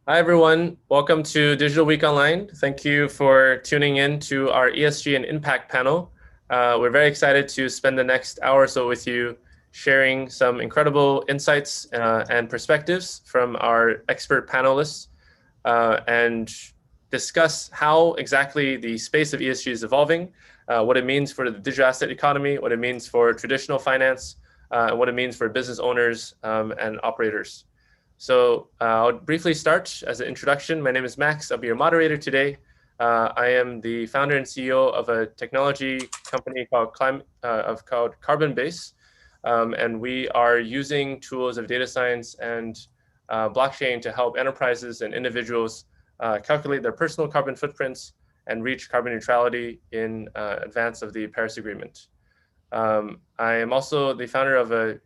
Hi, everyone. Welcome to Digital Week Online. Thank you for tuning in to our ESG and Impact panel. We're very excited to spend the next hour or so with you, sharing some incredible insights and perspectives from our expert panelists and discuss how exactly the space of ESG is evolving, what it means for the digital asset economy, what it means for traditional finance, and what it means for business owners and operators. So I'll briefly start as an introduction. My name is Max. I'll be your moderator today. I am the founder and CEO of a technology company called Carbonbase, and we are using tools of data science and blockchain to help enterprises and individuals calculate their personal carbon footprints and reach carbon neutrality in advance of the Paris Agreement. I am also the founder of a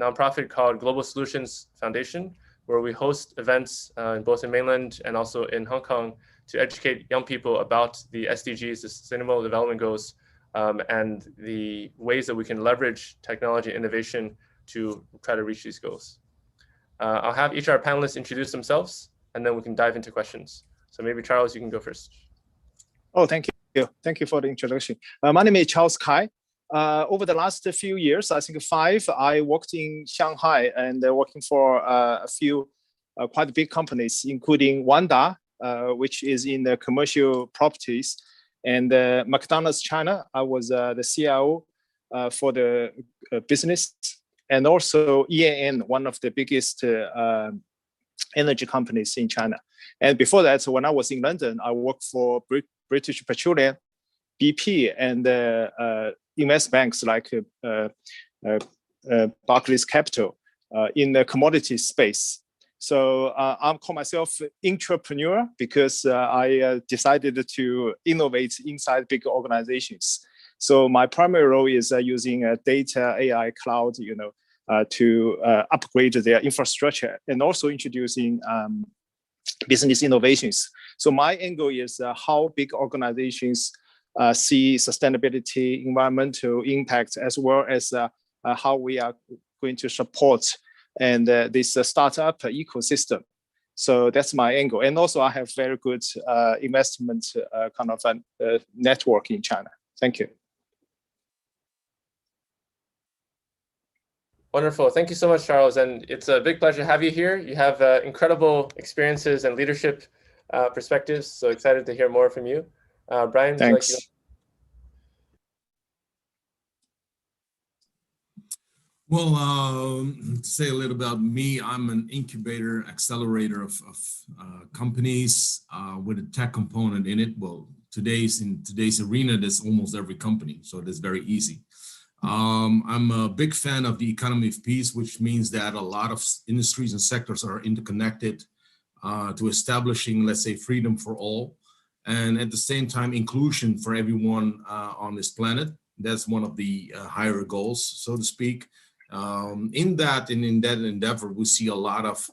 nonprofit called Global Solutions Foundation, where we host events both in mainland and also in Hong Kong to educate young people about the SDGs, the Sustainable Development Goals, and the ways that we can leverage technology and innovation to try to reach these goals. I'll have each of our panelists introduce themselves, and then we can dive into questions. So maybe Charles, you can go first. Oh, thank you. Thank you for the introduction. My name is Charles Kai. Over the last few years, I think 5, I worked in Shanghai and working for a few quite big companies, including Wanda, which is in the commercial properties, and McDonald's China. I was the CIO for the business, and also EAN, one of the biggest energy companies in China. And before that, when I was in London, I worked for British Petroleum, BP, and invest banks like Barclays Capital in the commodity space. So I call myself entrepreneur because I decided to innovate inside big organizations. So my primary role is using data, AI, cloud, to upgrade their infrastructure and also introducing business innovations. So my angle is how big organizations see sustainability, environmental impact, as well as how we are going to support and this startup ecosystem. So that's my angle. And also I have very good investment kind of network in China. Thank you. Wonderful. Thank you so much, Charles. And it's a big pleasure to have you here. You have incredible experiences and leadership perspectives. So excited to hear more from you. Brian, thanks. Would you like to... Well, to say a little about me, I'm an incubator, accelerator of companies with a tech component in it. Well, in today's arena, there's almost every company, so it is very easy. I'm a big fan of the economy of peace, which means that a lot of industries and sectors are interconnected to establishing, let's say, freedom for all, and at the same time, inclusion for everyone on this planet. That's one of the higher goals, so to speak. In that endeavor, we see a lot of,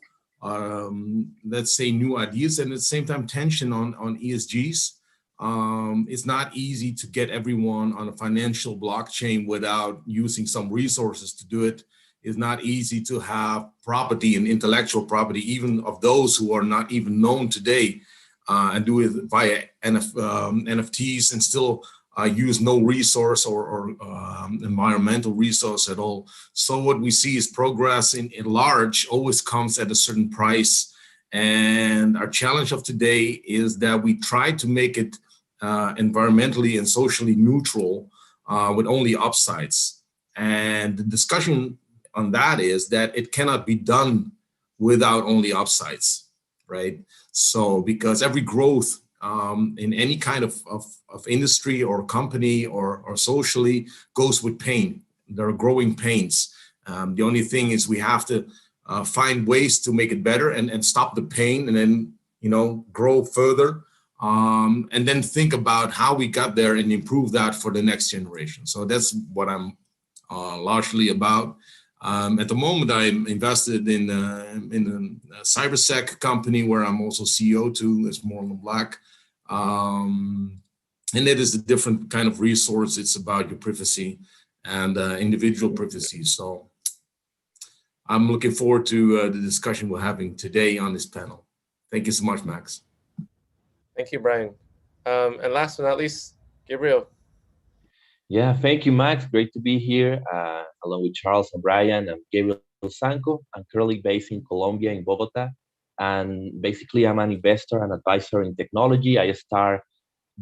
let's say, new ideas, and at the same time, tension on ESGs. It's not easy to get everyone on a financial blockchain without using some resources to do it. It's not easy to have property and intellectual property, even of those who are not even known today, and do it via NFTs and still use no resource or environmental resource at all. So what we see is progress in large always comes at a certain price. And our challenge of today is that we try to make it environmentally and socially neutral with only upsides. And the discussion on that is that it cannot be done without only upsides, right? So because every growth in any kind of industry or company or socially goes with pain. There are growing pains. The only thing is we have to find ways to make it better and stop the pain, and then grow further, and then think about how we got there and improve that for the next generation. So that's what I'm largely about. At the moment, I'm invested in a cybersec company where I'm also CEO too. It's more on the black. And it is a different kind of resource. It's about your privacy and individual privacy. So I'm looking forward to the discussion we're having today on this panel. Thank you so much, Max. Thank you, Brian. And last but not least, Gabriel. Yeah, thank you, Max. Great to be here along with Charles and Brian. I'm Gabriel Zanko. I'm currently based in Colombia, in Bogota. And basically, I'm an investor and advisor in technology. I started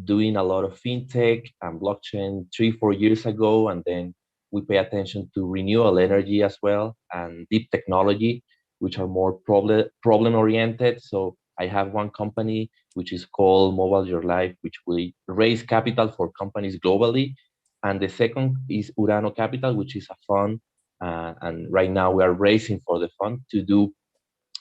doing a lot of fintech and blockchain 3-4 years ago. And then we pay attention to renewable energy as well and deep technology, which are more problem oriented. So I have one company which is called MobileyourLife, which we raise capital for companies globally. And the second is Urano Capital, which is a fund. And right now we are raising for the fund to do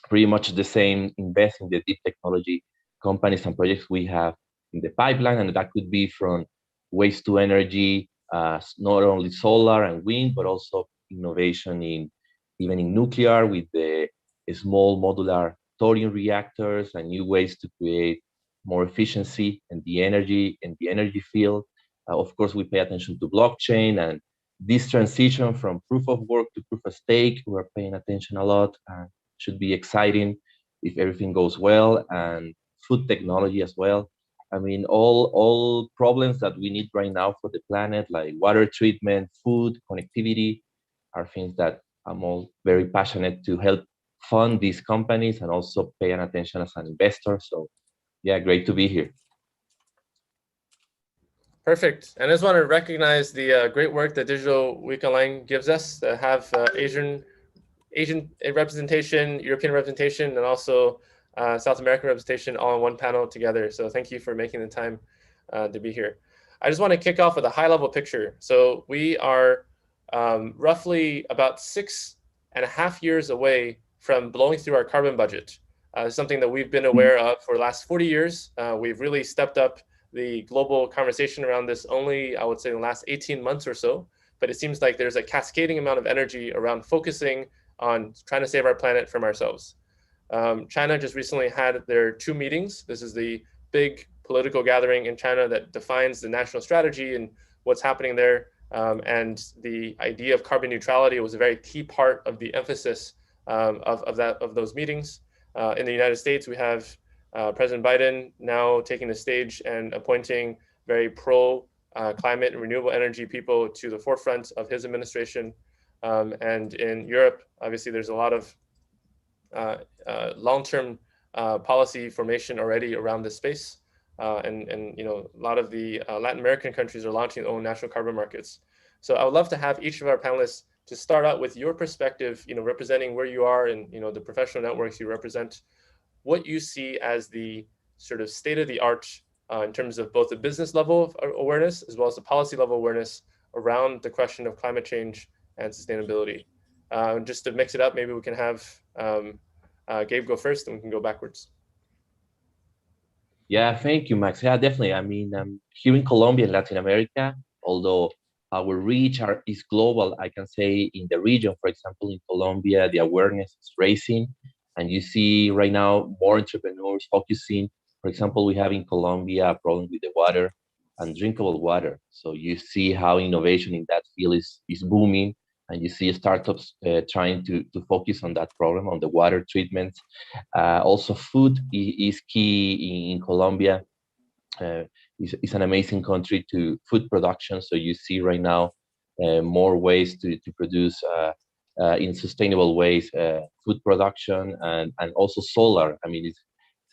pretty much the same, invest in the deep technology companies and projects we have in the pipeline. And that could be from waste to energy, not only solar and wind, but also innovation even in nuclear with the small modular thorium reactors and new ways to create more efficiency in the energy field. Of course, we pay attention to blockchain and this transition from proof of work to proof of stake. We're paying attention a lot and should be exciting if everything goes well, and food technology as well. I mean, all problems that we need right now for the planet, like water treatment, food, connectivity, are things that I'm all very passionate to help fund these companies and also paying attention as an investor. So yeah, great to be here. Perfect. And I just want to recognize the great work that Digital Week Online gives us to have Asian representation, European representation, and also South American representation all in one panel together. So thank you for making the time to be here. I just want to kick off with a high-level picture. So we are roughly about 6.5 years away from blowing through our carbon budget. Something that we've been aware of for the last 40 years. We've really stepped up the global conversation around this only, I would say, in the last 18 months or so. But it seems like there's a cascading amount of energy around focusing on trying to save our planet from ourselves. China just recently had their 2 meetings. This is the big political gathering in China that defines the national strategy and what's happening there. And the idea of carbon neutrality was a very key part of the emphasis of those meetings. In the United States, we have President Biden now taking the stage and appointing very pro-climate and renewable energy people to the forefront of his administration. And in Europe, obviously, there's a lot of long-term policy formation already around this space. And you know, a lot of the Latin American countries are launching their own national carbon markets. So I would love to have each of our panelists to start out with your perspective, you know, representing where you are and, you know, the professional networks you represent, what you see as the sort of state of the art in terms of both the business level of awareness as well as the policy level awareness around the question of climate change and sustainability. Just to mix it up, maybe we can have Gabe go first and we can go backwards. Yeah, thank you, Max. Yeah, definitely. I mean, here in Colombia and Latin America, although our reach is global, I can say in the region, for example, in Colombia, the awareness is raising. And you see right now more entrepreneurs focusing. For example, we have in Colombia a problem with the water and drinkable water. So you see how innovation in that field is booming. And you see startups trying to focus on that problem, on the water treatment. Also, food is key in Colombia. It's an amazing country to food production. So you see right now more ways to produce in sustainable ways, food production and also solar. I mean, it's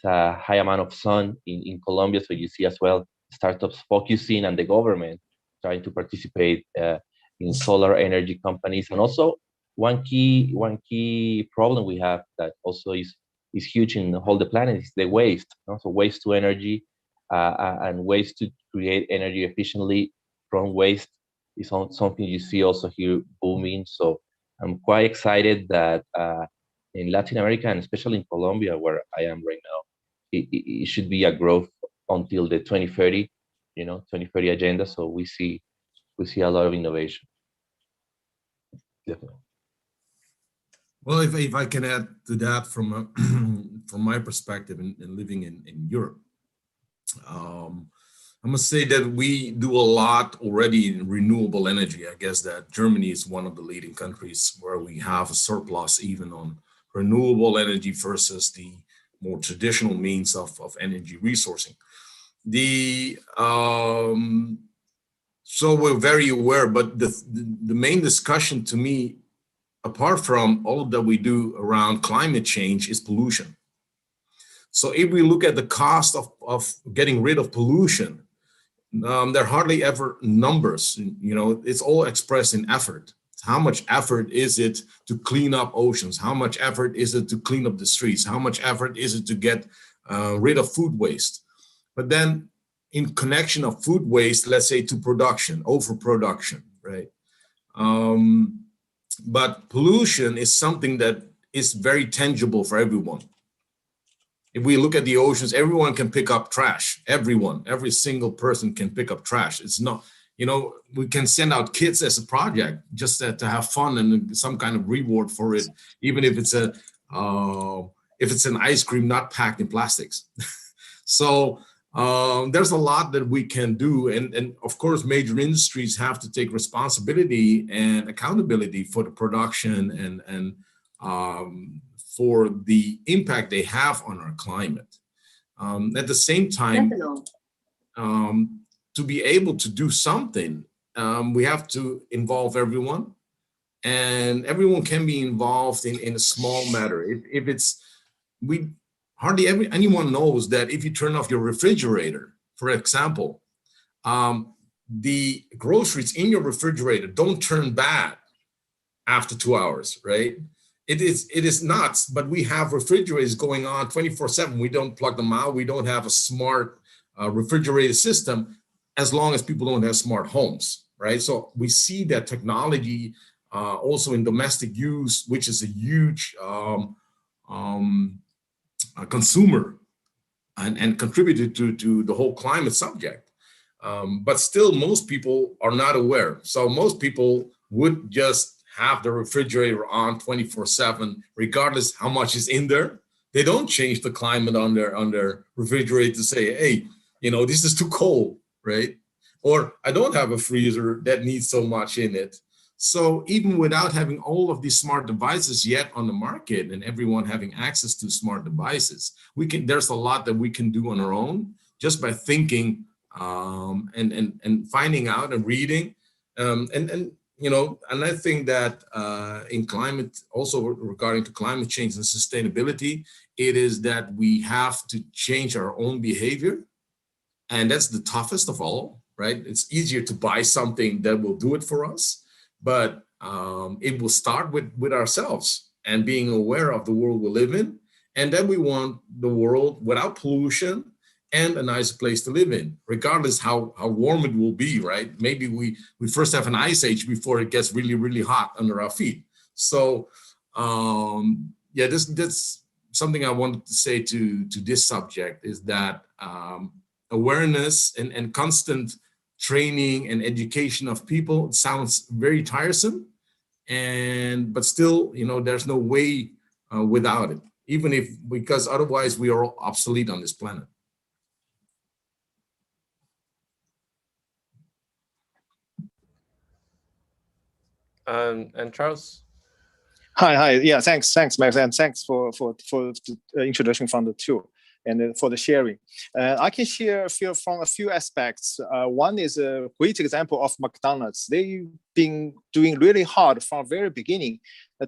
a high amount of sun in Colombia. So you see as well startups focusing and the government trying to participate in solar energy companies. And also one key problem we have that also is huge in the whole the planet is the waste. So waste to energy and ways to create energy efficiently from waste is something you see also here booming. So I'm quite excited that in Latin America and especially in Colombia, where I am right now, it should be a growth until the 2030, 2030 agenda. So we see a lot of innovation. Definitely. Well, if I can add to that from from my perspective in living in Europe, I must say that we do a lot already in renewable energy. I guess that Germany is one of the leading countries where we have a surplus even on renewable energy versus the more traditional means of energy resourcing. So we're very aware, but the main discussion to me, apart from all that we do around climate change, is pollution. So if we look at the cost of getting rid of pollution, there are hardly ever numbers. You know, it's all expressed in effort. How much effort is it to clean up oceans? How much effort is it to clean up the streets? How much effort is it to get rid of food waste? But then in connection of food waste, let's say to production, overproduction, right? But pollution is something that is very tangible for everyone. If we look at the oceans, everyone can pick up trash. Every single person can pick up trash. It's not, you know, we can send out kids as a project just to have fun and some kind of reward for it, even if it's an ice cream not packed in plastics. So there's a lot that we can do, and of course, major industries have to take responsibility and accountability for the production and for the impact they have on our climate. At the same time, to be able to do something, we have to involve everyone, and everyone can be involved in a small matter. If it's, hardly anyone knows that if you turn off your refrigerator, for example, the groceries in your refrigerator don't turn bad after 2 hours, right? It is nuts, but we have refrigerators going on 24/7. We don't plug them out. We don't have a smart refrigerator system as long as people don't have smart homes, right? So we see that technology also in domestic use, which is a huge consumer and contributed to the whole climate subject. But still, most people are not aware. So most people would just have the refrigerator on 24/7, regardless how much is in there. They don't change the climate on their refrigerator to say, hey, you know, this is too cold, right? Or I don't have a freezer that needs so much in it. So even without having all of these smart devices yet on the market and everyone having access to smart devices, there's a lot that we can do on our own just by thinking and finding out and reading. You know, and I think that in climate, also regarding to climate change and sustainability, it is that we have to change our own behavior. And that's the toughest of all, right? It's easier to buy something that will do it for us, but it will start with ourselves and being aware of the world we live in. And then we want the world without pollution and a nice place to live in, regardless how warm it will be, right? Maybe we first have an ice age before it gets really, really hot under our feet. So yeah, that's something I wanted to say to this subject, is that awareness and constant training and education of people sounds very tiresome, but still, you know, there's no way without it, because otherwise we are all obsolete on this planet. And Charles? Hi. Yeah, thanks, Max, and thanks for the introduction from the two and for the sharing. I can share from a few aspects. One is a great example of McDonald's. They've been doing really hard from very beginning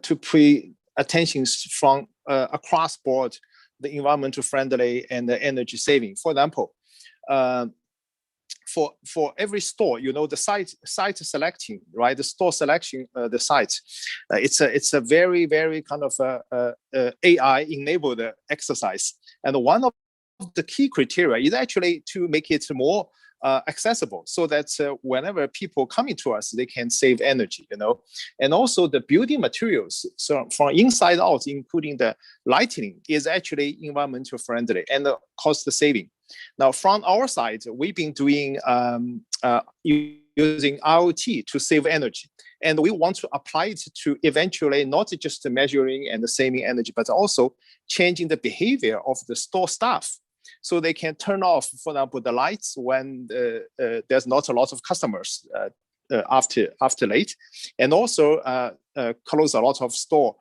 to pay attention from across board, the environmental friendly and the energy saving. For example, for every store, you know, the site selecting, right? The store selection, the sites. It's a very, very kind of AI enabled exercise. And one of the key criteria is actually to make it more accessible, so that whenever people coming to us, they can save energy, you know. And also the building materials, so from inside out, including the lighting, is actually environmental friendly and cost saving. Now, from our side, we've been doing using IoT to save energy, and we want to apply it to eventually not just measuring and saving energy, but also changing the behavior of the store staff, so they can turn off, for example, the lights when there's not a lot of customers after late, and also close a lot of store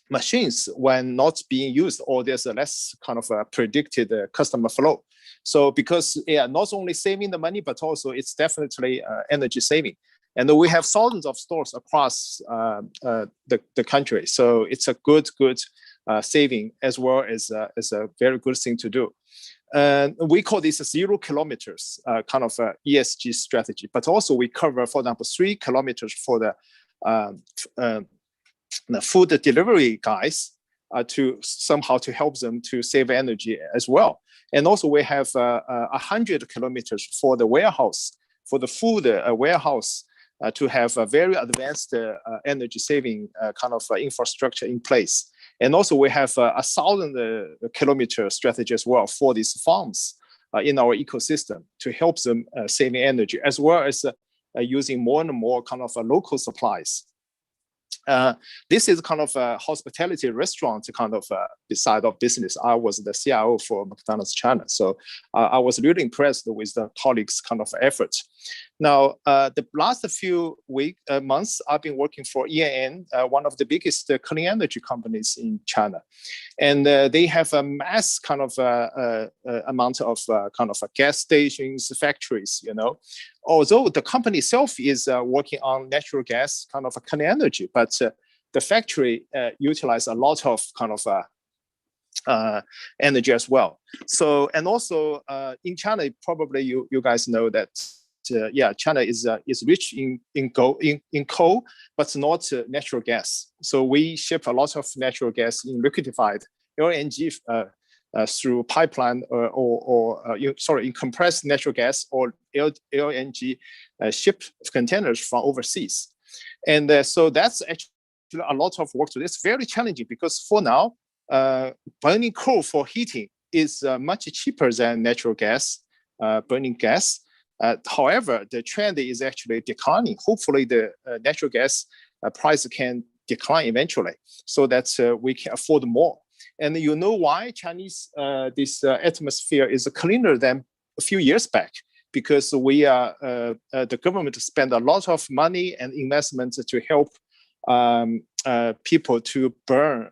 machines when not being used, or there's a less kind of a predicted customer flow. So because not only saving the money, but also it's definitely energy saving. And we have thousands of stores across the country. So it's a good saving, as well as a very good thing to do. And we call this 0 kilometers kind of ESG strategy. But also we cover, for example, 3 kilometers for the food delivery guys to somehow to help them to save energy as well. And also we have 100 kilometers for the warehouse, for the food warehouse, to have a very advanced energy saving kind of infrastructure in place. And also we have 1,000 kilometer strategy as well for these farms in our ecosystem to help them saving energy, as well as using more and more kind of local supplies. This is kind of a hospitality restaurant kind of side of business. I was the CIO for McDonald's China, so I was really impressed with the colleagues' kind of effort. Now, the last few months, I've been working for ENN, one of the biggest clean energy companies in China, and they have a mass kind of amount of kind of gas stations, factories, you know. Although the company itself is working on natural gas kind of clean energy, but the factory utilize a lot of kind of energy as well. So, and also in China, probably you guys know that China is rich in coal, but not natural gas. So we ship a lot of natural gas in liquefied LNG through pipeline in compressed natural gas or LNG ship containers from overseas. And so that's actually a lot of work to this. It's very challenging because for now, burning coal for heating is much cheaper than natural gas, burning gas. However, the trend is actually declining. Hopefully the natural gas price can decline eventually so that we can afford more. And you know why Chinese this atmosphere is cleaner than a few years back? Because we are the government spend a lot of money and investment to help people to burn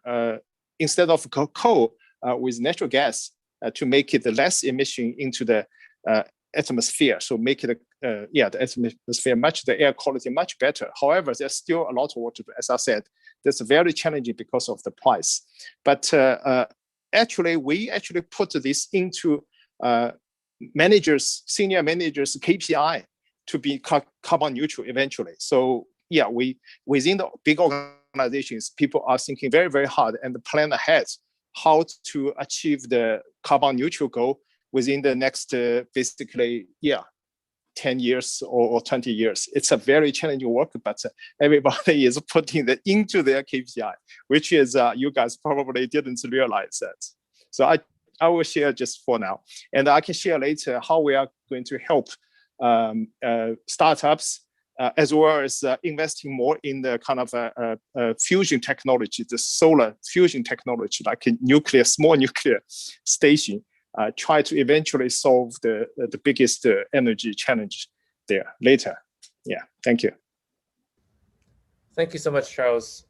instead of coal with natural gas to make it less emission into the atmosphere. So make it the atmosphere the air quality much better. However, there's still a lot of work to do. As I said, that's very challenging because of the price. But actually, we put this into senior managers' KPI to be carbon neutral eventually. So we within the big organizations, people are thinking very, very hard and plan ahead how to achieve the carbon neutral goal within the next basically 10 years or 20 years. It's a very challenging work, but everybody is putting that into their KPI, which is you guys probably didn't realize that. So I will share just for now, and I can share later how we are going to help startups as well as investing more in the kind of fusion technology, the solar fusion technology, like a small nuclear station. Try to eventually solve the biggest energy challenge there later. Yeah, thank you. Thank you so much, Charles.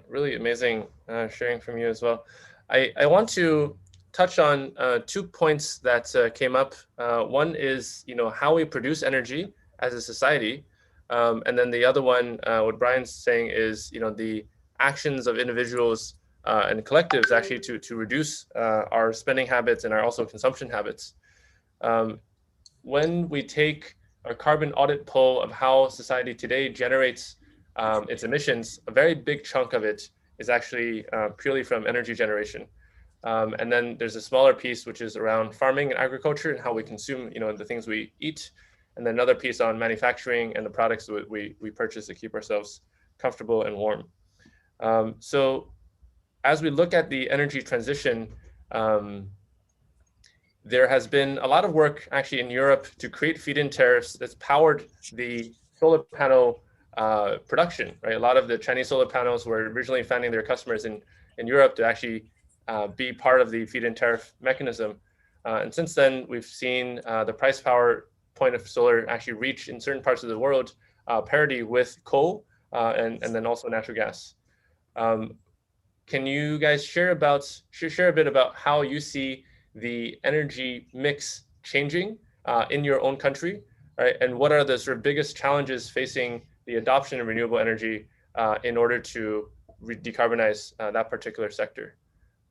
Really amazing sharing from you as well. I want to touch on 2 points that came up. One is, how we produce energy as a society. And then the other one, what Brian's saying is, the actions of individuals and collectives actually to reduce our spending habits and our also consumption habits. When we take a carbon audit poll of how society today generates its emissions, a very big chunk of it is actually purely from energy generation. And then there's a smaller piece which is around farming and agriculture and how we consume, the things we eat. And then another piece on manufacturing and the products that we purchase to keep ourselves comfortable and warm. So as we look at the energy transition, there has been a lot of work actually in Europe to create feed-in tariffs that's powered the solar panel production, right? A lot of the Chinese solar panels were originally finding their customers in Europe to actually be part of the feed-in tariff mechanism. And since then, we've seen the price power point of solar actually reach in certain parts of the world parity with coal and then also natural gas. can you guys share a bit about how you see the energy mix changing in your own country, right? And what are the sort of biggest challenges facing the adoption of renewable energy in order to decarbonize that particular sector?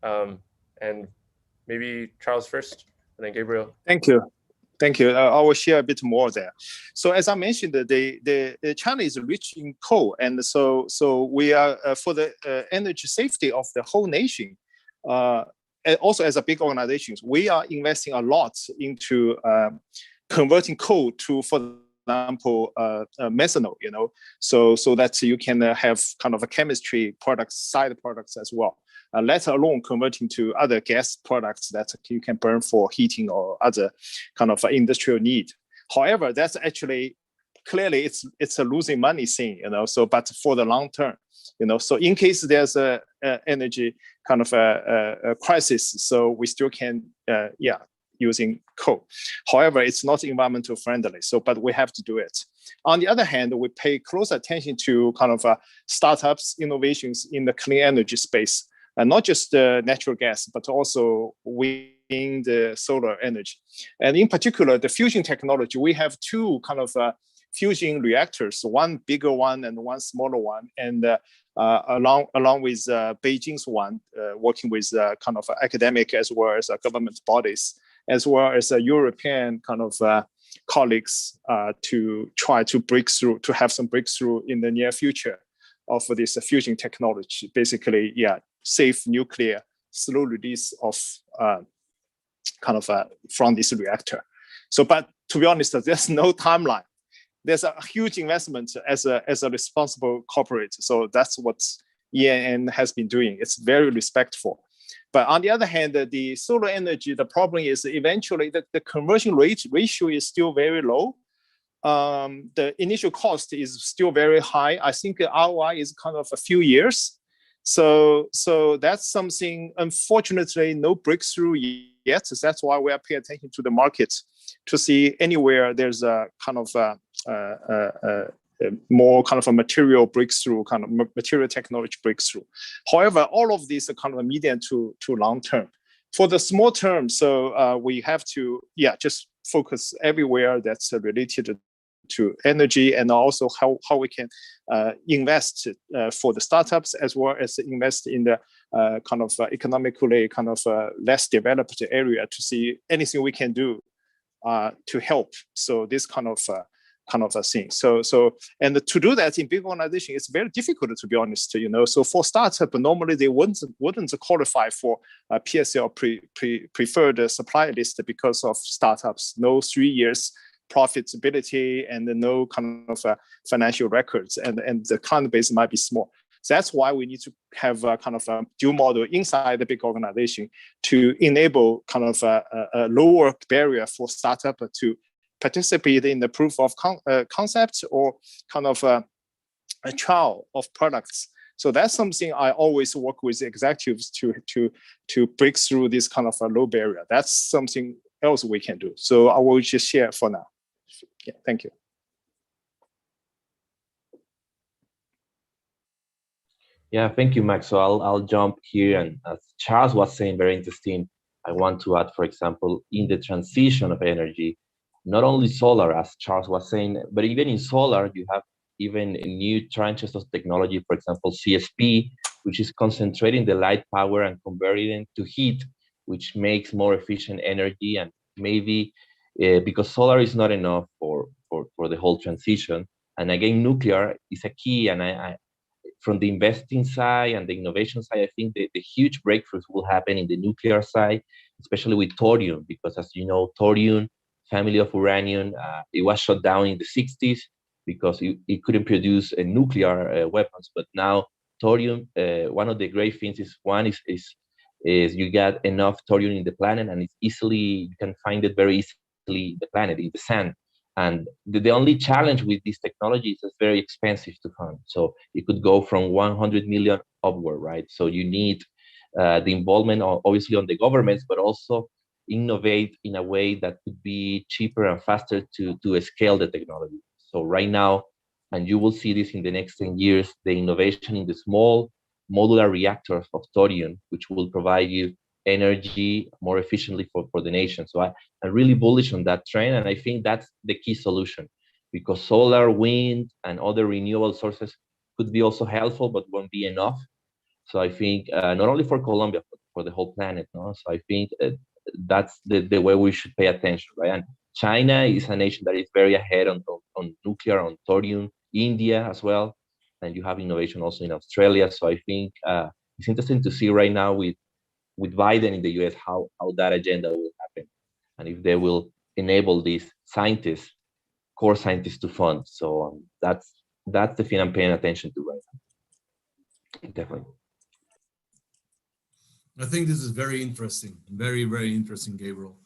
And maybe Charles first, and then Gabriel. Thank you. Thank you. I will share a bit more there. So as I mentioned, China is rich in coal, and so we are for the energy safety of the whole nation. And also as a big organization, we are investing a lot into converting coal to, for example, methanol. So that you can have kind of a chemistry products, side products as well. Let alone converting to other gas products that you can burn for heating or other kind of industrial need. However, that's actually clearly it's a losing money thing, So, but for the long term, So in case there's a energy kind of a crisis, so we still can, using coal. However, it's not environmental friendly. So, but we have to do it. On the other hand, we pay close attention to kind of startups, innovations in the clean energy space. And not just natural gas, but also wind, solar energy. And in particular, the fusion technology, we have two kind of fusion reactors, one bigger one and one smaller one. And along with Beijing's one, working with kind of academic as well as government bodies, as well as European kind of colleagues to try to break through, to have some breakthrough in the near future of this fusion technology. Basically, safe nuclear slow release of from this reactor. So, but to be honest, there's no timeline. There's a huge investment as a responsible corporate. So that's what ENN has been doing. It's very respectful. But on the other hand, the solar energy, the problem is eventually the conversion ratio is still very low. The initial cost is still very high. I think the ROI is kind of a few years. So that's something, unfortunately, no breakthrough yet. So that's why we are paying attention to the market to see anywhere there's a kind of more kind of a material breakthrough, kind of material technology breakthrough. However, all of these are kind of a medium to long term. For the small term, so we have to just focus everywhere that's related to energy, and also how we can invest for the startups, as well as invest in the kind of economically kind of less developed area to see anything we can do to help. So this kind of a thing. So and to do that in big organization, it's very difficult, to be honest. So for startup, normally they wouldn't qualify for PSL preferred supplier list because of startups. No 3 years profitability and no kind of financial records, and the client base might be small. So that's why we need to have a kind of a dual model inside the big organization to enable kind of a lower barrier for startup to participate in the proof of concept or kind of a trial of products. So that's something I always work with executives to break through this kind of a low barrier. That's something else we can do. So I will just share for now. Yeah, thank you. Yeah, thank you, Max. So I'll jump here, and as Charles was saying, very interesting. I want to add, for example, in the transition of energy, not only solar, as Charles was saying, but even in solar, you have even new tranches of technology, for example, CSP, which is concentrating the light power and converting it to heat, which makes more efficient energy. And maybe because solar is not enough for the whole transition. And again, nuclear is a key. And I from the investing side and the innovation side, I think the huge breakthroughs will happen in the nuclear side, especially with thorium, because as you know, thorium, family of uranium, it was shut down in the 60s because it couldn't produce nuclear weapons. But now thorium, one of the great things is you get enough thorium in the planet, and you can find it very easily in the planet, in the sand. And the only challenge with this technology is it's very expensive to fund. So it could go from 100 million upward, right? So you need the involvement, obviously, on the governments, but also innovate in a way that could be cheaper and faster to scale the technology. So right now, and you will see this in the next 10 years, the innovation in the small modular reactors of thorium, which will provide you energy more efficiently for the nation. So I'm really bullish on that trend, and I think that's the key solution, because solar, wind, and other renewable sources could be also helpful, but won't be enough. So I think not only for Colombia, but for the whole planet. No? So I think that's the way we should pay attention, right? And China is a nation that is very ahead on nuclear, on thorium, India as well. And you have innovation also in Australia. So I think it's interesting to see right now with Biden in the US how that agenda will happen, and if they will enable these scientists, core scientists, to fund. So that's the thing I'm paying attention to right now. Definitely. I think this is very interesting, very, very interesting, Gabriel.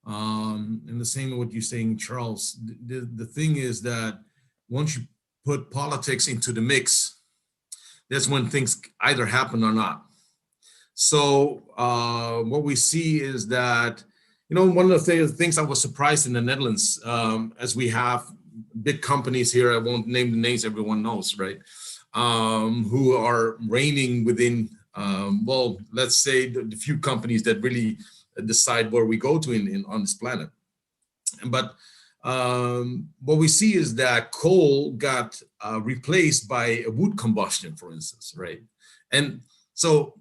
And the same with what you're saying, Charles. The thing is that once you put politics into the mix, that's when things either happen or not. So what we see is that, one of the things I was surprised in the Netherlands, as we have big companies here, I won't name the names, everyone knows, right? Who are reigning within, well, let's say the few companies that really decide where we go to on this planet. But what we see is that coal got replaced by wood combustion, for instance, right? And so,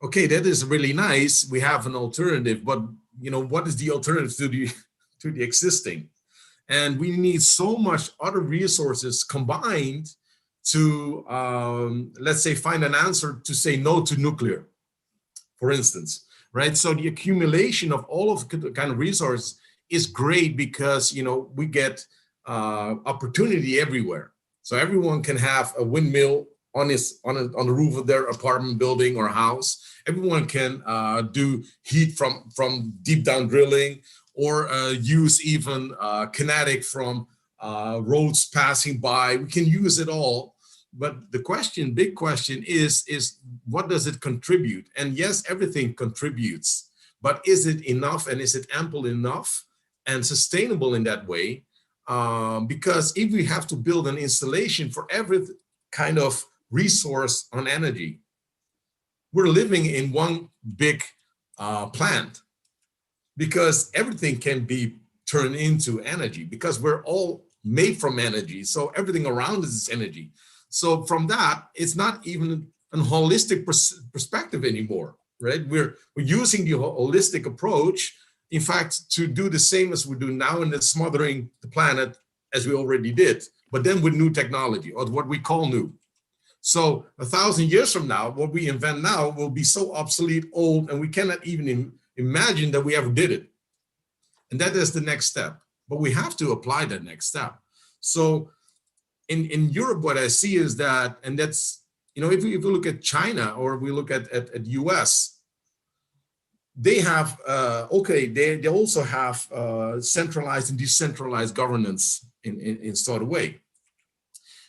okay, that is really nice. We have an alternative, but what is the alternative to the existing? And we need so much other resources combined to, let's say, find an answer to say no to nuclear, for instance, right? So the accumulation of all of the kind of resources is great because, we get opportunity everywhere. So everyone can have a windmill on the roof of their apartment building or house. Everyone can do heat from deep down drilling, or use even kinetic from roads passing by. We can use it all. But the big question is what does it contribute? And yes, everything contributes, but is it enough, and is it ample enough and sustainable in that way? Because if we have to build an installation for every kind of resource on energy, we're living in one big plant, because everything can be turned into energy, because we're all made from energy. So everything around us is energy. So from that, it's not even a holistic perspective anymore, right? We're using the holistic approach, in fact, to do the same as we do now, and it's smothering the planet as we already did, but then with new technology, or what we call new. So 1,000 years from now, what we invent now will be so obsolete, old, and we cannot even imagine that we ever did it. And that is the next step, but we have to apply that next step. So in Europe, what I see is that, and that's, if we look at China, or we look at US, they have, they also have centralized and decentralized governance in sort of way.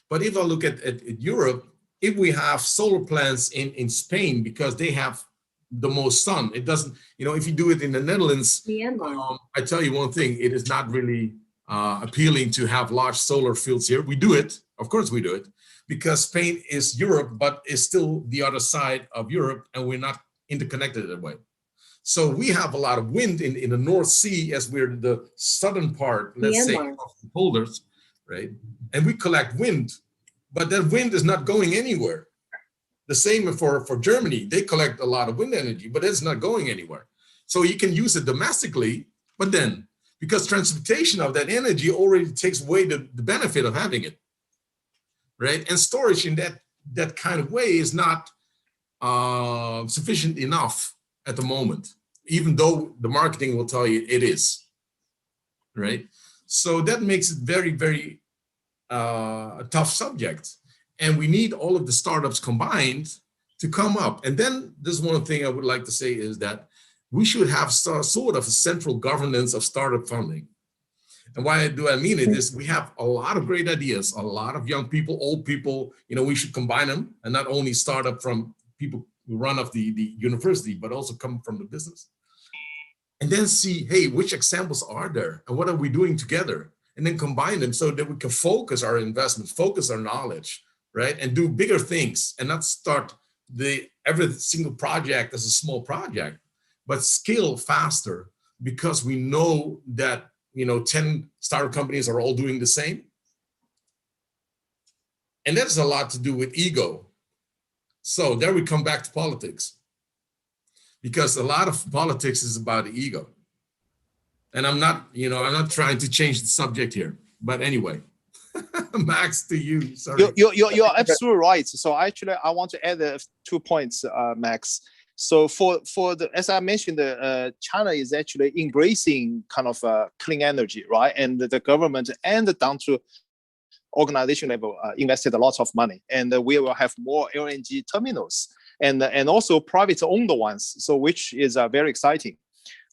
But if I look at Europe, if we have solar plants in Spain, because they have the most sun, it doesn't, if you do it in the Netherlands, I tell you one thing, it is not really appealing to have large solar fields here. We do it, of course we do it, because Spain is Europe, but is still the other side of Europe, and we're not interconnected that way. So we have a lot of wind in the North Sea, as we're the southern part, let's say, of the polders, right? And we collect wind, but that wind is not going anywhere. The same for Germany. They collect a lot of wind energy, but it's not going anywhere. So you can use it domestically, but then, because transportation of that energy already takes away the benefit of having it, right? And storage in that kind of way is not sufficient enough at the moment, even though the marketing will tell you it is, right? So that makes it very, very a tough subject. And we need all of the startups combined to come up. And then there's one thing I would like to say is that we should have sort of a central governance of startup funding. And why do I mean it is we have a lot of great ideas, a lot of young people, old people, we should combine them, and not only start up from people who run off the university, but also come from the business. And then see, hey, which examples are there and what are we doing together? And then combine them so that we can focus our investments, focus our knowledge, right? And do bigger things and not start every single project as a small project, but scale faster because we know that 10 startup companies are all doing the same. And that has a lot to do with ego. So there we come back to politics, because a lot of politics is about the ego. And I'm not trying to change the subject here, but anyway, Max, to you. Sorry. You're absolutely right. So actually, I want to add 2 points, Max. So as I mentioned, China is actually embracing kind of clean energy, right? And the government and down to organization level invested a lot of money, and we will have more LNG terminals and also private owned ones. So which is very exciting.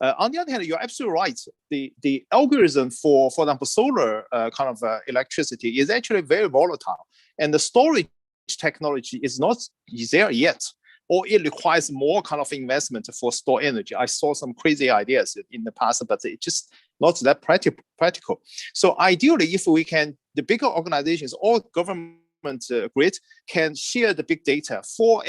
On the other hand, you're absolutely right. The algorithm for example, solar kind of electricity is actually very volatile, and the storage technology is not there yet, or it requires more kind of investment for store energy. I saw some crazy ideas in the past, but it's just not that practical. So ideally, if we can, the bigger organizations or government grid can share the big data for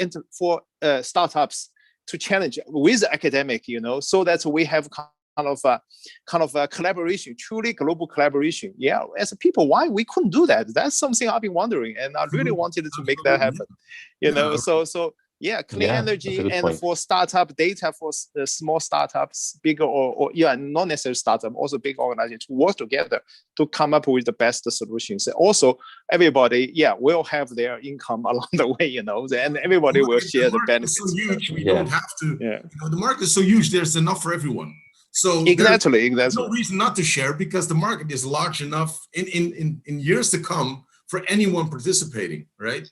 startups to challenge with academic, so that we have kind of a collaboration, truly global collaboration. Yeah, as a people, why we couldn't do that? That's something I've been wondering, and I really wanted to make that happen. So yeah, clean energy and for startup data for small startups, bigger or not necessarily startup, also big organizations to work together to come up with the best solutions. Also, everybody, will have their income along the way, and everybody will share the benefits. So huge, we don't have to. The market is so huge. There's enough for everyone. So exactly. There's no reason not to share, because the market is large enough in years to come for anyone participating, right?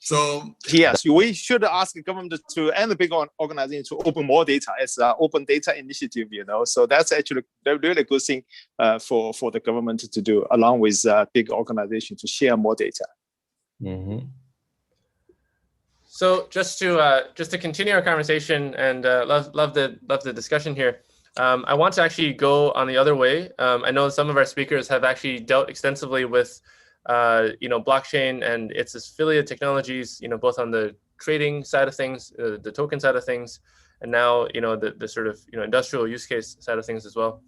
So yes, we should ask the government and the big organization to open more data as an open data initiative. So that's actually a really good thing for the government to do, along with big organizations to share more data. Mm-hmm. So just to continue our conversation and love the discussion here. I want to actually go on the other way. I know some of our speakers have actually dealt extensively with blockchain and its affiliate technologies, both on the trading side of things, the token side of things, and now, the sort of, industrial use case side of things as well.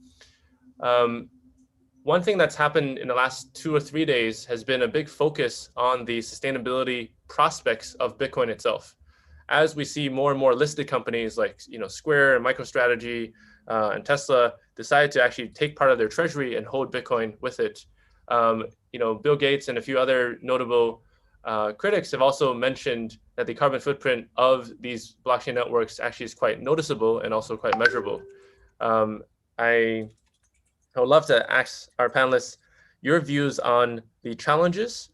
One thing that's happened in the last 2 or 3 days has been a big focus on the sustainability prospects of Bitcoin itself. As we see more and more listed companies like, Square and MicroStrategy and Tesla decide to actually take part of their treasury and hold Bitcoin with it. Bill Gates and a few other notable critics have also mentioned that the carbon footprint of these blockchain networks actually is quite noticeable and also quite measurable. I would love to ask our panelists your views on the challenges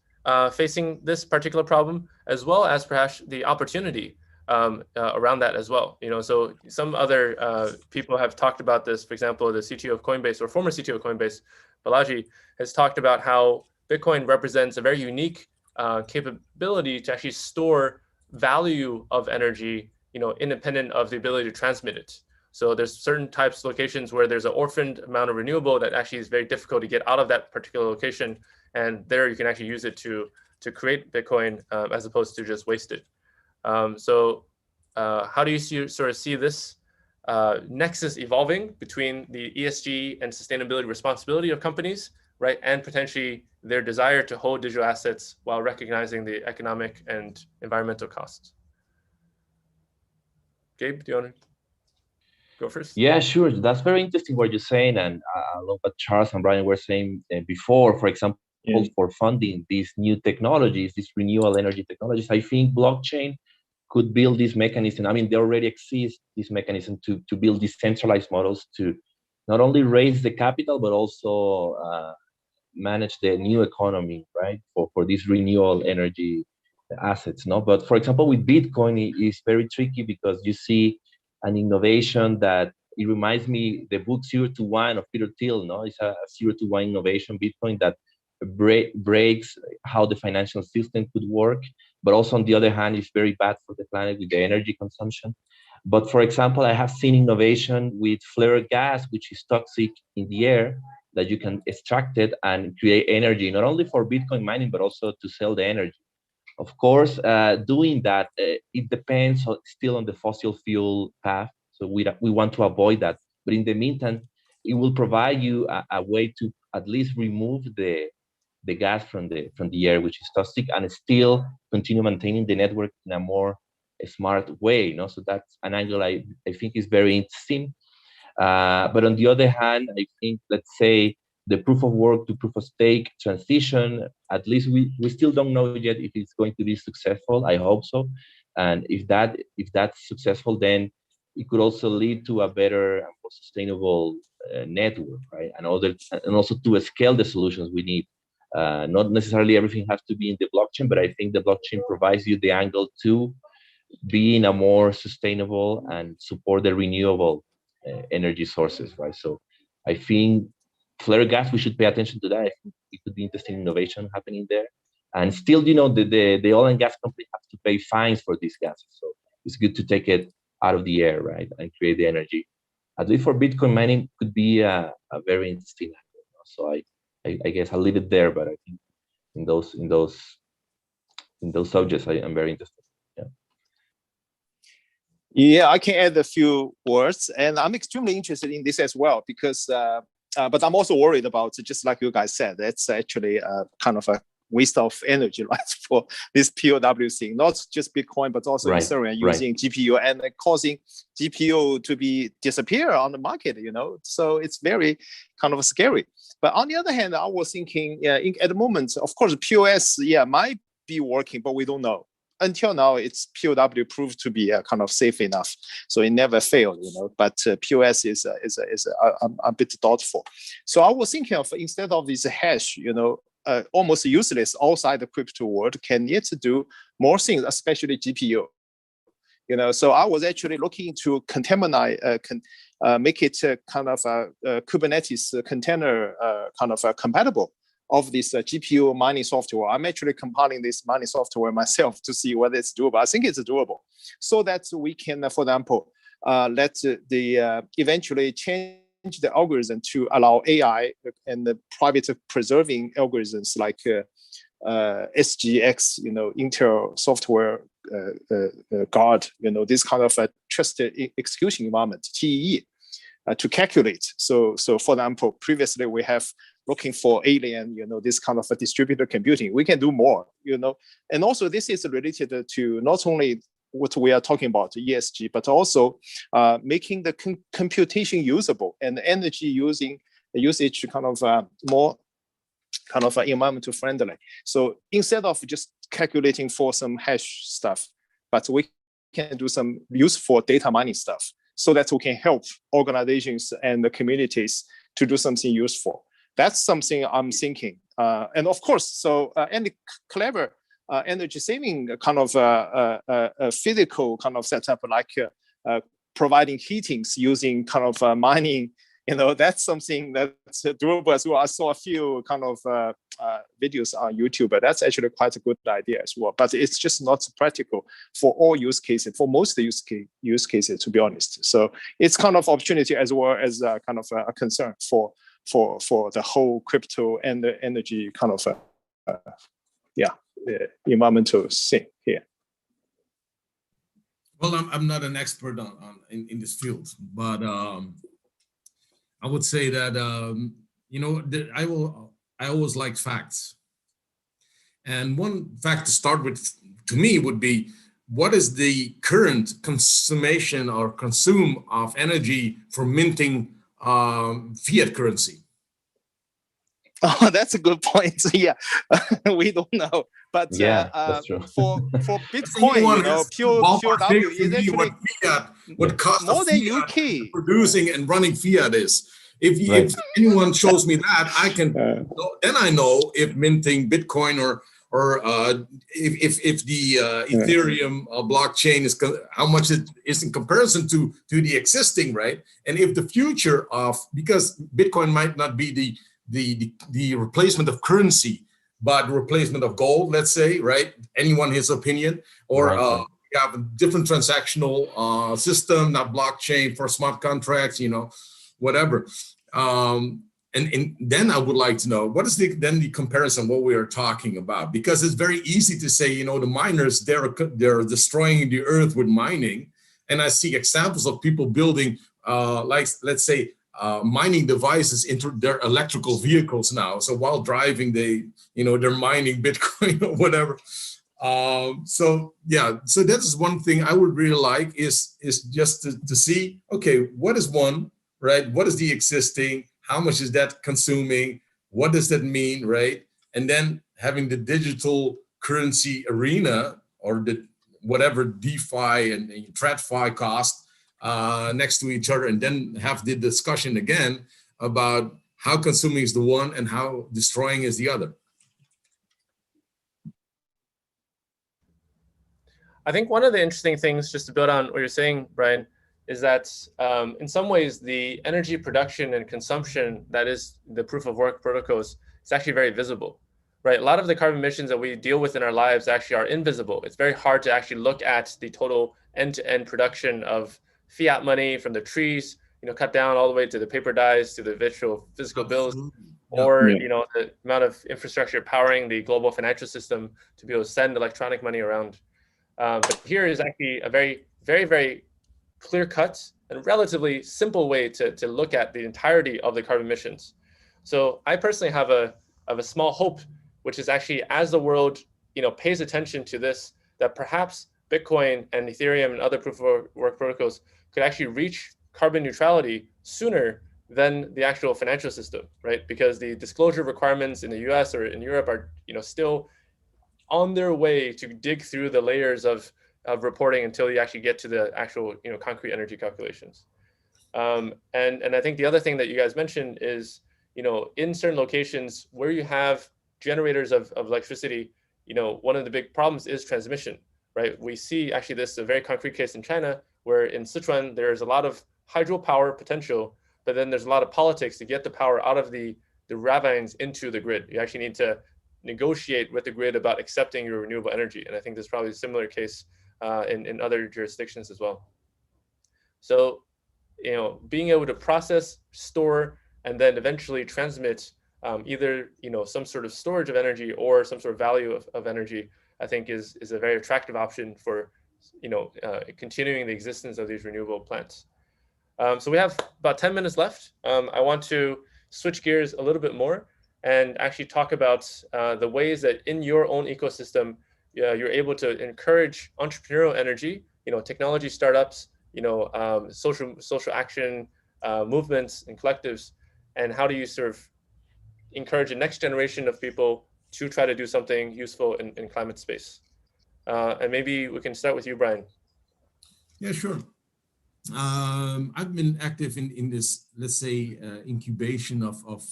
facing this particular problem, as well as perhaps the opportunity around that as well. So some other people have talked about this. For example, the CTO of Coinbase, or former CTO of Coinbase, Balaji, has talked about how Bitcoin represents a very unique capability to actually store value of energy, independent of the ability to transmit it. So there's certain types of locations where there's an orphaned amount of renewable that actually is very difficult to get out of that particular location, and there you can actually use it to create Bitcoin as opposed to just waste it. So how do you see this nexus evolving between the ESG and sustainability responsibility of companies, right, and potentially their desire to hold digital assets while recognizing the economic and environmental costs? Gabe, do you want to go first? Yeah, sure. That's very interesting what you're saying, and I love what Charles and Brian were saying before. For example, for funding these new technologies, these renewable energy technologies, I think blockchain could build this mechanism. I mean, there already exists this mechanism to build decentralized models to not only raise the capital, but also manage the new economy, right, for these renewable energy assets. But for example, with Bitcoin, it's very tricky because you see an innovation that it reminds me the book 0 to 1 of Peter Thiel. It's a 0 to 1 innovation, Bitcoin, that breaks how the financial system could work, but also on the other hand, it's very bad for the planet with the energy consumption. But for example, I have seen innovation with flare gas, which is toxic in the air, that you can extract it and create energy, not only for Bitcoin mining, but also to sell the energy. Of course, doing that, it depends still on the fossil fuel path. So we want to avoid that. But in the meantime, it will provide you a way to at least remove the gas from the air, which is toxic, and still continue maintaining the network in a more smart way. So that's an angle I think is very interesting. But on the other hand, I think, let's say, the proof of work to proof of stake transition, at least we still don't know yet if it's going to be successful. I hope so. And if that's successful, then it could also lead to a better and more sustainable network, right? And also to scale the solutions we need. Not necessarily everything has to be in the blockchain, but I think the blockchain provides you the angle to be in a more sustainable and support the renewable energy sources, right? So I think flare gas, we should pay attention to that. I think it could be interesting innovation happening there. And still, the oil and gas company have to pay fines for these gases. So it's good to take it out of the air, right, and create the energy. At least for Bitcoin mining, could be a very interesting angle. So I guess I'll leave it there. But I think in those subjects, I am very interested. Yeah, I can add a few words, and I'm extremely interested in this as well because. But I'm also worried about, just like you guys said, it's actually kind of a waste of energy, right, for this POW thing. Not just Bitcoin, but also Ethereum using GPU and causing GPU to disappear on the market. So it's very kind of scary. But on the other hand, I was thinking, at the moment, of course, POS, might be working, but we don't know. Until now, it's POW proved to be kind of safe enough, so it never failed, But POS is a bit doubtful. So I was thinking of, instead of this hash, almost useless outside the crypto world, can it do more things, especially GPU? So I was actually looking to make it kind of a Kubernetes container kind of compatible of this GPU mining software. I'm actually compiling this mining software myself to see whether it's doable. I think it's doable, so that we can, for example, let eventually change the algorithm to allow AI and the private preserving algorithms like SGX, Intel software guard, this kind of a trusted execution environment, TEE, to calculate. So for example, previously we have looking for alien, this kind of a distributed computing. We can do more, and also this is related to not only what we are talking about, ESG, but also making the computation usable and energy usage kind of more kind of environmental friendly. So instead of just calculating for some hash stuff, but we can do some useful data mining stuff so that we can help organizations and the communities to do something useful. That's something I'm thinking. And of course, any clever energy saving kind of a physical kind of setup, like providing heatings using kind of mining, that's something that's doable as well. I saw a few kind of videos on YouTube, but that's actually quite a good idea as well. But it's just not practical for all use cases, for most use cases, to be honest. So it's kind of opportunity as well as kind of a concern for the whole crypto and the energy kind of environmental thing here. Well, I'm not an expert in this field, but I would say that I always like facts, and one fact to start with to me would be, what is the current consumption or consume of energy for minting fiat currency? Oh, that's a good point. Yeah, we don't know, but that's true. for Bitcoin, POW is actually what cost more of than fiat UK producing and running fiat is. If anyone shows me that, I can then I know if minting Bitcoin or if the Ethereum blockchain is how much it is in comparison to the existing, right? And if the future of, because Bitcoin might not be the replacement of currency, but replacement of gold, let's say, right? Anyone his opinion, or we have a different transactional system, not blockchain for smart contracts, whatever. And then I would like to know, what is then the comparison, what we are talking about? Because it's very easy to say, you know, the miners, they're destroying the earth with mining. And I see examples of people building, like, let's say, mining devices into their electrical vehicles now. So while driving, they're mining Bitcoin or whatever. So that is one thing I would really like is just to see, okay, what is one, right? What is the existing? How much is that consuming? What does that mean, right? And then having the digital currency arena or the whatever DeFi and TradFi cost next to each other, and then have the discussion again about how consuming is the one and how destroying is the other. I think one of the interesting things, just to build on what you're saying, Brian, is that in some ways, the energy production and consumption that is the proof of work protocols is actually very visible, right? A lot of the carbon emissions that we deal with in our lives actually are invisible. It's very hard to actually look at the total end-to-end production of fiat money from the trees, cut down all the way to the paper dyes, to the virtual physical bills, or the amount of infrastructure powering the global financial system to be able to send electronic money around. But here is actually a very, very, very clear-cut and relatively simple way to look at the entirety of the carbon emissions. So I personally have a small hope, which is actually as the world pays attention to this, that perhaps Bitcoin and Ethereum and other proof of work protocols could actually reach carbon neutrality sooner than the actual financial system, right? Because the disclosure requirements in the US or in Europe are still on their way to dig through the layers of reporting until you actually get to the actual concrete energy calculations. And I think the other thing that you guys mentioned is in certain locations where you have generators of electricity, one of the big problems is transmission, right? We see actually this a very concrete case in China where in Sichuan there's a lot of hydropower potential, but then there's a lot of politics to get the power out of the ravines into the grid. You actually need to negotiate with the grid about accepting your renewable energy. And I think there's probably a similar case in other jurisdictions as well. So, being able to process, store, and then eventually transmit either, some sort of storage of energy or some sort of value of energy, I think is a very attractive option for, continuing the existence of these renewable plants. So we have about 10 minutes left. I want to switch gears a little bit more and actually talk about the ways that in your own ecosystem, you're able to encourage entrepreneurial energy, technology startups, social action movements and collectives, and how do you sort of encourage the next generation of people to try to do something useful in climate space? And maybe we can start with you, Brian. Yeah, sure. I've been active in this, let's say, incubation of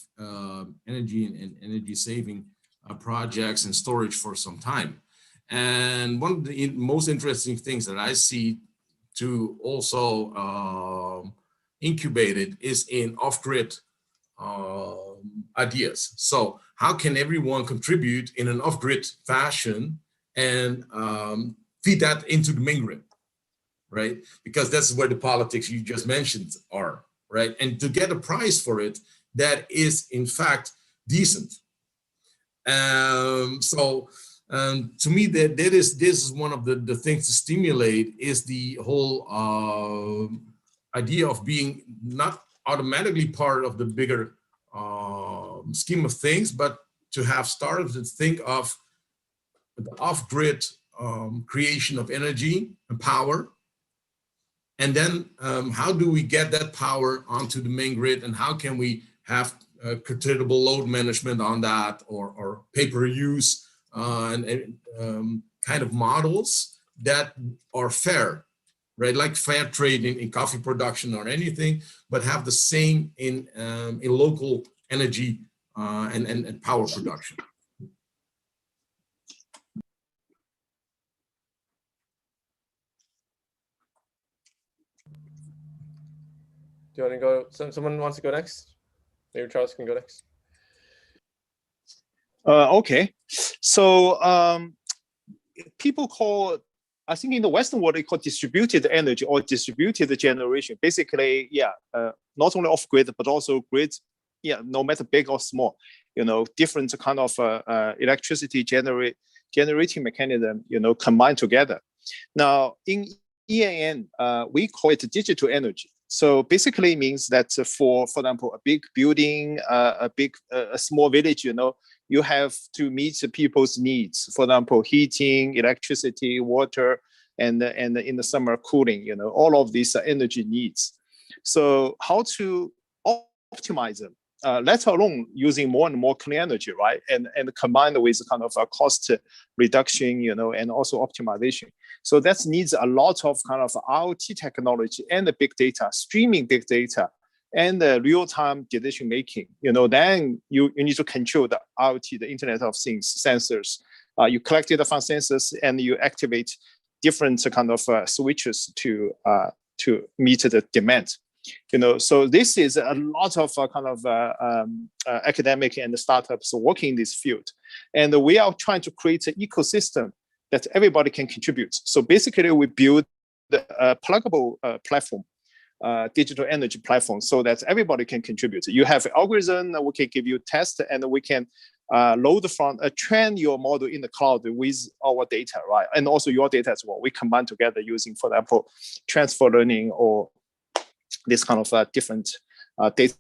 energy and energy saving projects and storage for some time. And one of the most interesting things that I see to also incubate it is in off-grid ideas. So how can everyone contribute in an off-grid fashion and feed that into the main grid? Right? Because that's where the politics you just mentioned are, right? And to get a price for it, that is in fact decent. So to me, this is one of the things to stimulate is the whole idea of being not automatically part of the bigger scheme of things, but to have started to think of the off-grid creation of energy and power. And then how do we get that power onto the main grid, and how can we have curtailable load management on that, or pay-per-use and kind of models that are fair, right? Like fair trade in coffee production or anything, but have the same in local energy and power production. Do you want to go? Someone wants to go next? Maybe Charles can go next. Okay. So people call, I think in the Western world, they call distributed energy or distributed generation. Basically, yeah, not only off-grid, but also grid no matter big or small, different kind of electricity generating mechanism, combined together. Now in EAN, we call it digital energy. So basically it means that for example, a big building, a small village, you have to meet the people's needs. For example, heating, electricity, water, and in the summer cooling, all of these energy needs. So how to optimize them, let alone using more and more clean energy, right? And combined with kind of a cost reduction, and also optimization. So that needs a lot of kind of IoT technology and the big data, streaming big data, and the real-time decision making. Then you need to control the IoT, the Internet of Things sensors. You collect data from sensors and you activate different kind of switches to meet the demand. So this is a lot of kind of academic and startups working in this field, and we are trying to create an ecosystem that everybody can contribute. So basically, we build a pluggable platform, digital energy platform, so that everybody can contribute. You have algorithm, we can give you tests, and we can load from train your model in the cloud with our data, right? And also your data as well. We combine together using, for example, transfer learning or this kind of different data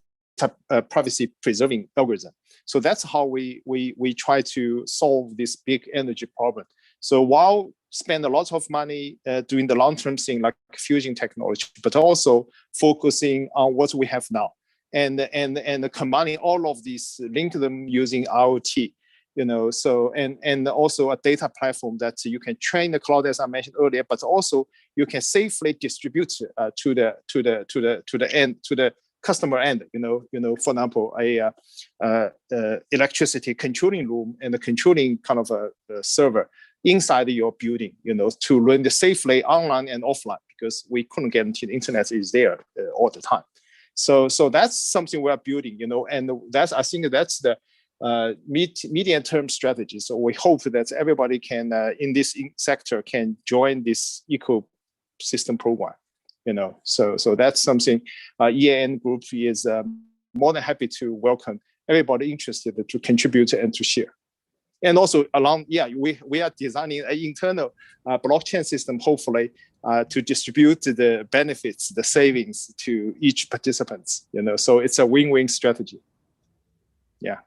privacy preserving algorithm. So that's how we try to solve this big energy problem. So while spend a lot of money doing the long-term thing like fusion technology, but also focusing on what we have now, and combining all of these, link them using IoT. So and also a data platform that you can train the cloud, as I mentioned earlier, but also you can safely distribute to the end, to the customer end. For example, a electricity controlling room and the controlling kind of a server inside your building, to run the safely online and offline, because we couldn't guarantee the internet is there all the time. So that's something we are building, and I think that's the medium-term strategy. So we hope that everybody can in this sector can join this ecosystem program. So that's something EAN Group is more than happy to welcome everybody interested to contribute and to share. And also we are designing an internal blockchain system, hopefully to distribute the benefits, the savings to each participant. So it's a win-win strategy. Yeah.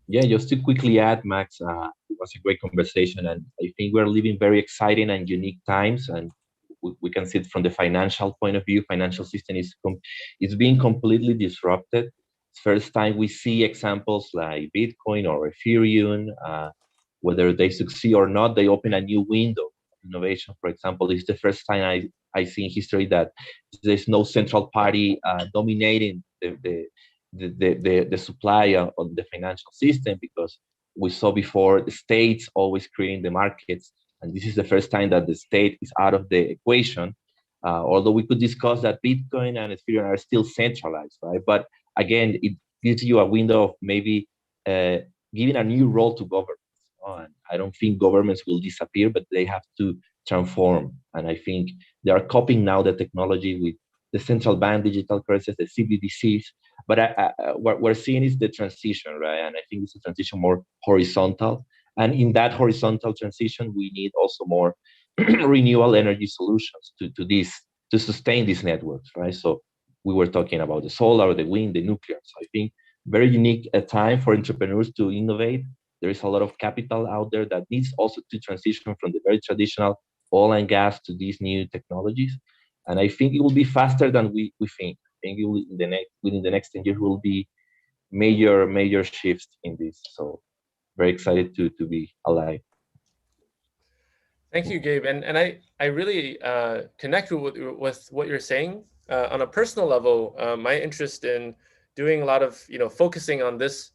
Yeah, just to quickly add, Max, it was a great conversation, and I think we're living very exciting and unique times, and we can see it from the financial point of view. Financial system is being completely disrupted. It's first time we see examples like Bitcoin or Ethereum, whether they succeed or not, they open a new window of innovation. For example, it's the first time I see in history that there's no central party dominating the supply of the financial system, because we saw before the states always creating the markets, and this is the first time that the state is out of the equation. Although we could discuss that Bitcoin and Ethereum are still centralized, right? But again, it gives you a window of maybe giving a new role to governments. And I don't think governments will disappear, but they have to transform. And I think they are copying now the technology with the central bank digital currencies, the CBDCs. But what we're seeing is the transition, right? And I think it's a transition more horizontal. And in that horizontal transition, we need also more renewable energy solutions to sustain these networks, right? So we were talking about the solar, the wind, the nuclear. So I think very unique time for entrepreneurs to innovate. There is a lot of capital out there that needs also to transition from the very traditional oil and gas to these new technologies. And I think it will be faster than we think. I think it will, within the next 10 years will be major shifts in this. So very excited to be alive. Thank you, Gabe. And I really connect with what you're saying. On a personal level, my interest in doing a lot of, focusing on this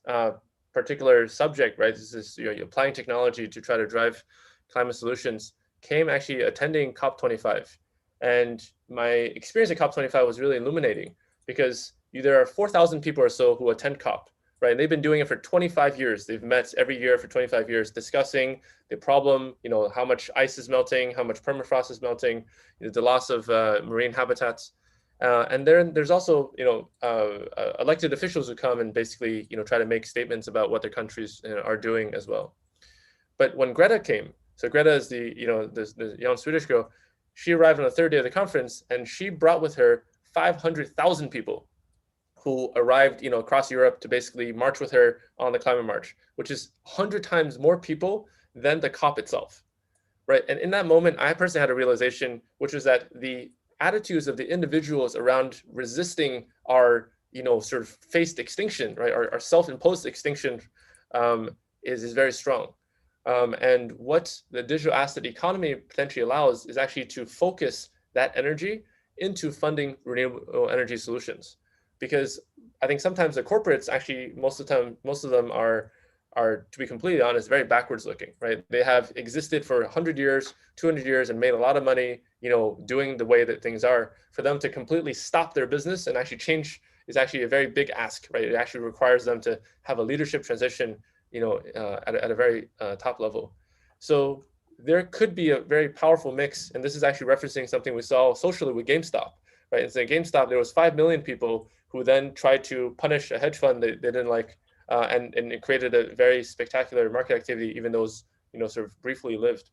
particular subject, right? This is applying technology to try to drive climate solutions, came actually attending COP25. And my experience at COP25 was really illuminating, because there are 4,000 people or so who attend COP, right? And they've been doing it for 25 years. They've met every year for 25 years, discussing the problem, how much ice is melting, how much permafrost is melting, the loss of marine habitats. And there's also, elected officials who come and basically, try to make statements about what their countries are doing as well. But when Greta came, so Greta is the young Swedish girl, she arrived on the third day of the conference, and she brought with her 500,000 people who arrived, across Europe to basically march with her on the climate march, which is 100 times more people than the COP itself, right? And in that moment, I personally had a realization, which was that the attitudes of the individuals around resisting our, sort of faced extinction, right? Our self-imposed extinction is very strong. And what the digital asset economy potentially allows is actually to focus that energy into funding renewable energy solutions. Because I think sometimes the corporates actually, most of them are, to be completely honest, very backwards looking, right? They have existed for 100 years, 200 years and made a lot of money, doing the way that things are. For them to completely stop their business and actually change is actually a very big ask, right? It actually requires them to have a leadership transition, at a very top level. So there could be a very powerful mix. And this is actually referencing something we saw socially with GameStop, right? And so GameStop, there was 5 million people who then tried to punish a hedge fund they didn't like, and it created a very spectacular market activity, even those, sort of briefly lived.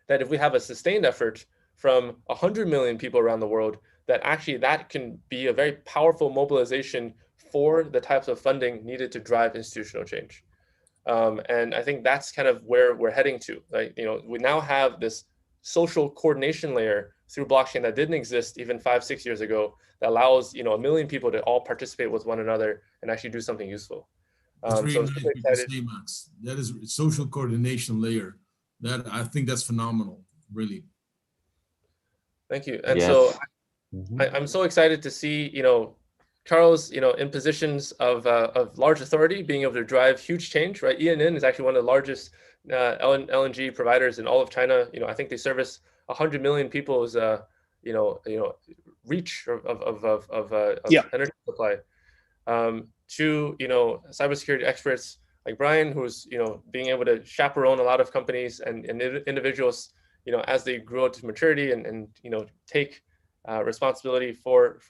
That if we have a sustained effort from 100 million people around the world, that actually that can be a very powerful mobilization for the types of funding needed to drive institutional change. And I think that's kind of where we're heading to. Like, we now have this social coordination layer through blockchain that didn't exist even 5-6 years ago, that allows 1 million people to all participate with one another and actually do something useful. That's really nice to say, Max. That is social coordination layer. That I think that's phenomenal, really. Thank you. And so I'm so excited to see Charles in positions of large authority, being able to drive huge change, right? ENN is actually one of the largest LNG providers in all of China. I think they service 100 million people's reach of energy supply. To cybersecurity experts like Brian, who's being able to chaperone a lot of companies and individuals as they grow to maturity and take responsibility for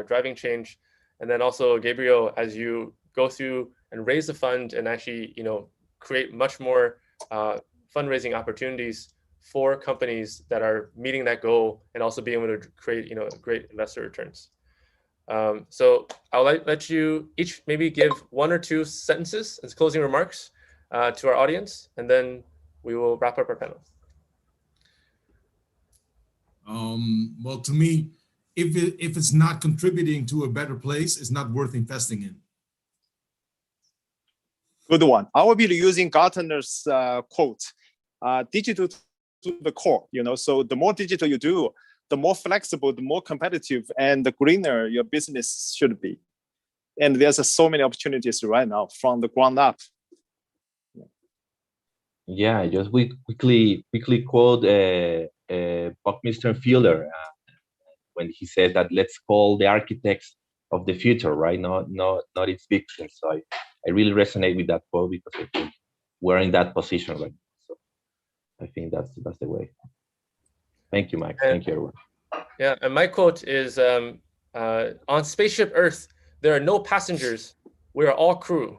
driving change. And then also Gabriel, as you go through and raise the fund and actually create much more fundraising opportunities for companies that are meeting that goal, and also being able to create great investor returns. So I'll let you each maybe give 1 or 2 sentences as closing remarks to our audience, and then we will wrap up our panel. Well, to me, if it's not contributing to a better place, it's not worth investing in. Good one. I will be using Gartner's quote, digital to the core, so the more digital you do, the more flexible, the more competitive, and the greener your business should be. And there's so many opportunities right now from the ground up. Yeah, just we quickly quote Buckminster Fuller when he says that let's call the architects of the future, right? Not its victims. So I really resonate with that quote, because I think we're in that position right now. So I think that's the way. Thank you, Mike. Thank you, everyone. Yeah, and my quote is, on Spaceship Earth, there are no passengers. We are all crew.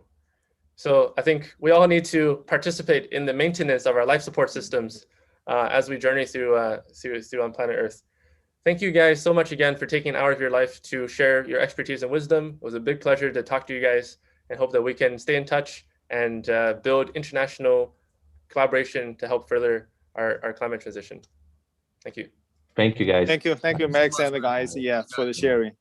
So I think we all need to participate in the maintenance of our life support systems as we journey through on planet Earth. Thank you guys so much again for taking an hour of your life to share your expertise and wisdom. It was a big pleasure to talk to you guys, and hope that we can stay in touch and build international collaboration to help further our climate transition. Thank you. Thank you, guys. Thank you, Max and the guys, for the sharing.